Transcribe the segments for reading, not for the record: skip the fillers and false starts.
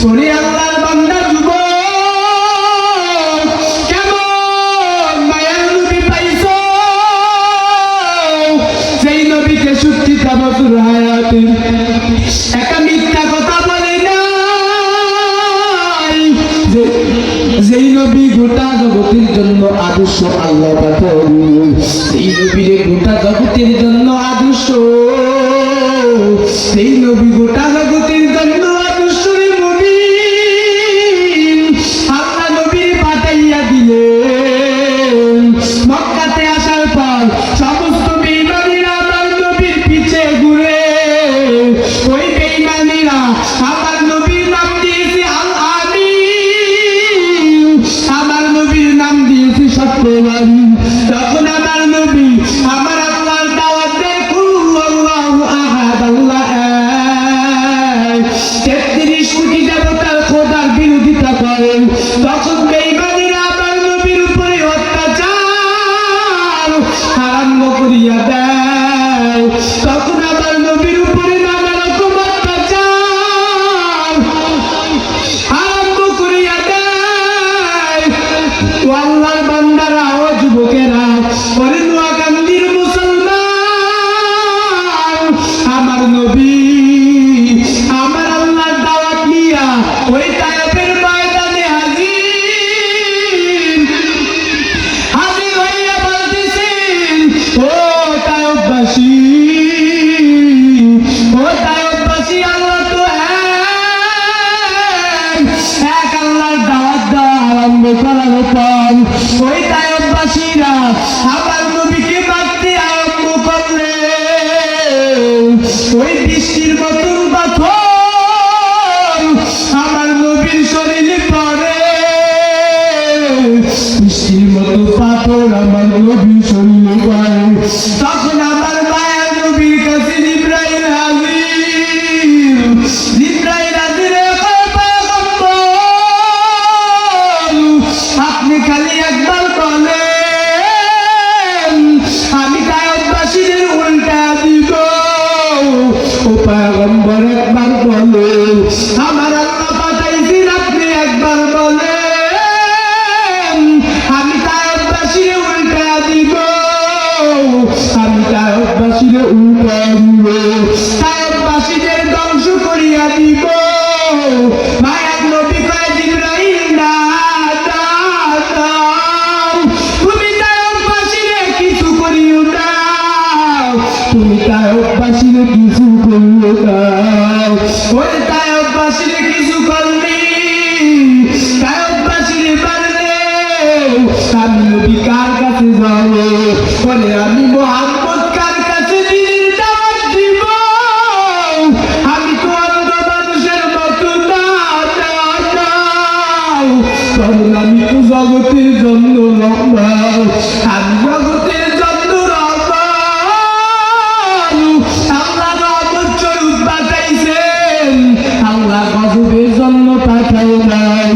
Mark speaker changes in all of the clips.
Speaker 1: ওরে আল্লাহর বান্দা যুবক, কেমন মায়ার নবী পাইছো, সেই নবীকে 70টা বছর হায়াতে একটা মিথ্যা কথা বলে নাই, যেই নবী গোটা জগতের জন্য আদর্শ আল্লাহ পাঠান, সেই নবীরে গোটা জগতের জন্য আদর্শ, সেই নবী গোটা জগতের জন্য আদর্শ নবী আল্লাহ নবীর পাঠাইয়া দিলেন। মক্কাতে আসার পর সমস্ত বেঈমানীরা আমার নবীর পিছে ঘুরে, ওই বেঈমানীরা আমার নবীর নাম দিয়েছে আল আমিন, আমার নবীর নাম দিয়েছে সত্যবাদী। তখন আমার নবী আমার আল্লাহর দাওয়াত দেয়, কুল আল্লাহু আহাদ, আল্লাহ এক। 33 কোটি দেবতার খোদার বিরোধিতা করেন। তখন বেঈমানীরা আমার নবীর উপরে অত্যাচার আরম্ভ করিয়া দেয়। তখন আমার নবীর উপরে নানা রকম অত্যাচার আরম্ভ করিয়া দেয়। ও আল্লাহর বান্দারা, ও যুবকেরা, ওরে নোয়াখালীর মুসলমান, আমার নবী আমার আল্লাহর দাওয়াত নিয়া ওই তায়েফের ময়দানে হাজির হইয়া বলতেছেন, ও তায়েফবাসী, ও তায়েফবাসী, আল্লাহ তো এক আল্লাহর দাওয়াত দেওয়া আরম্ভ করার পর ওই তায়েফবাসীরা আমার নবীকে মারতে আরম্ভ করলেন। ওই বৃষ্টির মতন পাথর আমার নবীর শরীরে পড়ে, বৃষ্টির মতো পাথর আমার নবীর শরীরে পড়ে। তখন আমার মায়ের নবীর কাছে জিবরাইল হাজির, জিবরাইল হাজির, আপনি খালি একবার বলেন, আমি তায়েফবাসীদের উল্টা দিব। ও পয়গম্বর একবার বলেন, আমার আল্লাহ পাঠাইছেন, আপনি একবার বলেন, আমি তায়েফবাসীদের উল্টা দিব, আমি তায়েফবাসীদের উল্টা দিব, তায়েফবাসীদের ধ্বংস করিয়া দিব। মায়ার নবী কয়, জিবরাইল না, তুমি তায়েফবাসীরে কিছু করিও না, তুমি তায়েফবাসীরে কিছু করিও না। ওই তায়েফবাসীরে কিছু করলি, তায়েফবাসীরে পারলে আমি নবী কার কাছে যাব, বলে আমি মুহাম্মদ কার কাছে দিনের দাওয়াত দিব, আমি তো অন্ধ মানুষের মতো না, কারণ আমি তো জগতের জন্য রহমান, আমি জগতের জন্য রহমান। আল্লাহ রহমত স্বরূপ পাঠাইছেন, আল্লাহ গজবের জন্য পাঠাই নাই।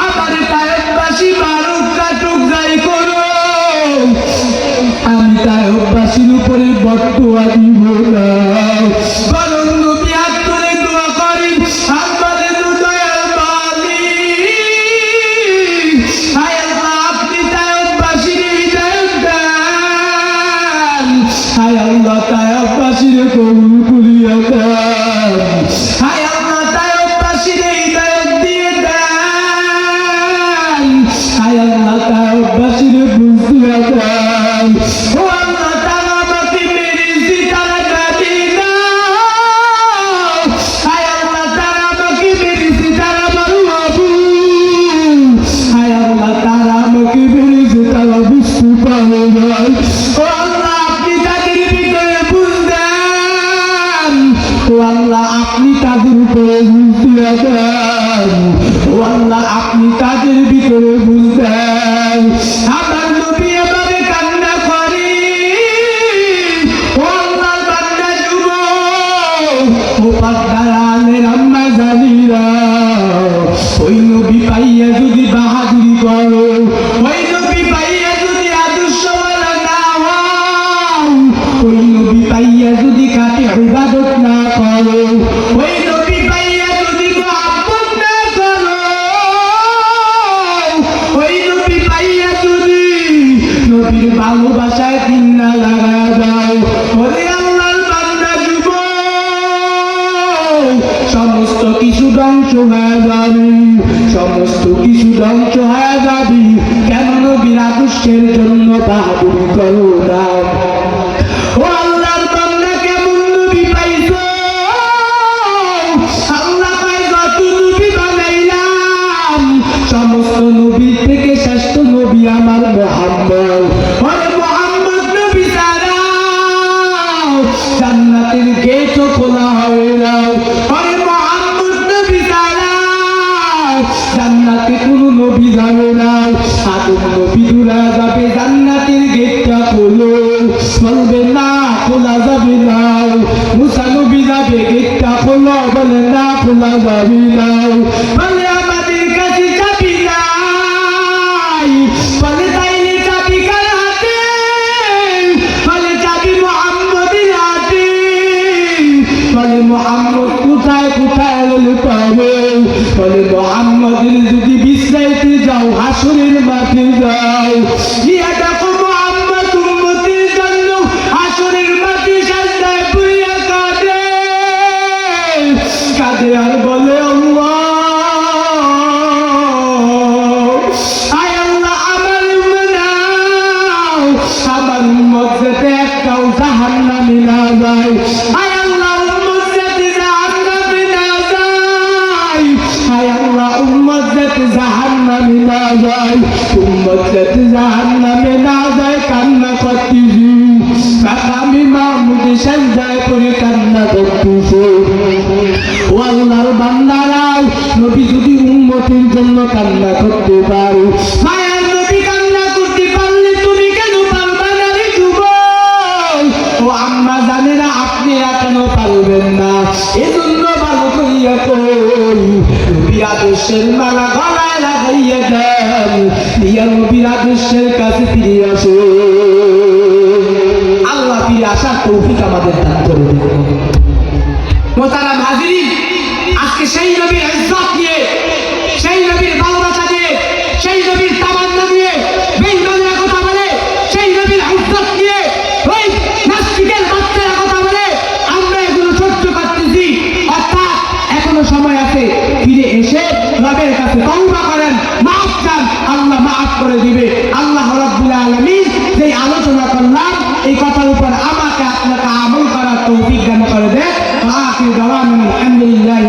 Speaker 1: আমার তায়েফবাসী মারুক কাটুক যাই করো, আমি তায়েফবাসীর উপরে বর্তমান দিব না, বরং নবী হাত করে দোয়া করেন, আমাদের দয়াল মালিক, হায় আল্লাহ আপনি তায়েফবাসীর হৃদয় দেন, হায় আল্লাহ তায়েফবাসীর কবুল করিয়া দেন, হায় আল্লাহ তায়েফবাসীর হৃদয় দিয়ে দেন, হায় আল্লাহ তায়েফবাসীর বুঝিয়া দেন। ও আল্লাহ, তারা আমাকে মেরেছে, তারা কাঁদে না, হায় আল্লাহ তারা আমাকে মেরেছে, তারা আমার মাবুদ, হায় আল্লাহ তারা আমাকে মেরেছে, তারা বুঝতে পারে না। ও আল্লাহ, আপনি তাদের ভিতরে বুঝতেন, ও আল্লাহ আপনি তাদের উপরে বুঝতে দেন, ও আল্লাহ আপনি তাদের ভিতরে বুঝতেন। আমার নবী এভাবে কান্না করে, ও আল্লাহর বান্দা যুবক, ও পাকদারানের আম্মা জানিরা, ওই নবী পাইয়া যদি বাহাদুরি করো, ওই নবী পাইয়া যদি আদর্শওয়ালা না হও, ওই নবী পাইয়া যদি কাটে ইবাদত না করো, ওই নবী পাইয়া যদি মুহাব্বত ধ্বংস হয়ে যাবে, সমস্ত কিছু ধ্বংস হয়ে যাবে। কেন নবীর আদর্শের জন্য বাহাদুরি করো না? ও আল্লাহর বান্দা, কেমন নবী পাইছো? আল্লাহ পাই যত নবী বানাইলাম, সমস্ত নবীর থেকে শ্রেষ্ঠ নবী আমার মুহাম্মদ। ওরে মুহাম্মদ নবী ছাড়া জান্নাতের গেটও খোলা হবে না। ওরে মুহাম্মদ নবী ছাড়া জান্নাতে কোনো নবী যাবে না। আদম নবী দূরা যাবে, জান্নাতের গেটটা খোলো, বলবে না খোলা যাবে না। মুসা নবী যাবে, গেটটা খোলো, বলে না খোলা যাবে না। বলে আমাদের কাছে চাবি নাই, বলে তাইলে চাবি কার হাতে? বলে চাবি মুহাম্মদের হাতে। বলে মুহাম্মদ কোথায় কোথায় বলে পাবে? বলে মুহাম্মদের যদি বিশ্রাইতে যাও, হাসরের মাঠে যাও, গিয়া দেখো মুহাম্মদ উম্মতের জন্য হাসরের মাঠে সাজদায় পড়িয়া কাঁদে কাঁদে আর বলে আল্লাহ, আয় আল্লাহ আমার নাও, আমার উম্মত যাতে একটাও জাহান্নামে না যায়। আয় আল্লাহ উম্মত যাতে জাহান্নামে না যায়। আয় আল্লাহ উম্মত যাতে জাহান্নামে না যায়। উম্মত যাতে জাহান্নামে না যায়। কান্না করতেছি, আমি মাহমুদ সাজদায় পড়ে কান্না করতেছি। ও আল্লাহর বান্দারা, নবী যদি উম্মতের জন্য কান্না করতে পারো, মায়ার নবী কান্না করতে পারলে তুমি কেন পারবা না রে যুবক? ও আম্মা জানেরা, আপনারা কেন পারবেন না? এজন্য ভালো করিয়া কই, নবীর আদর্শের মালা গলায় লাগাইয়া দেন, দিয়া নবীর আদর্শের কাছে ফিরে আসো। আল্লাহ ফিরে আসার তৌফিক আমাদের দান করে দেন। মোহতারাম হাজিরিন, আজকে সেই নবীর ইজ্জত নিয়ে, সেই নবীর ভালোবাসা নিয়ে, সেই নবীর তামান্না নিয়ে বেঈমানরা কথা বলে, সেই নবীর ইজ্জত নিয়ে ওই নাস্তিকের বাচ্চারা কথা বলে, আমরা এগুলো সহ্য করতেছি। অর্থাৎ এখনো সময় আছে, ফিরে এসে রবের কাছে তওবা করেন, মাফ চান, আল্লাহ মাফ করে দিবে। আল্লাহ রাব্বুল আলামিন যেই আলোচনা করলাম, এই কথার উপর আমাকে আপনাকে আমল করার তৌফিক দান করে দেন। আখির দাওয়ানা আলহামদুলিল্লাহি।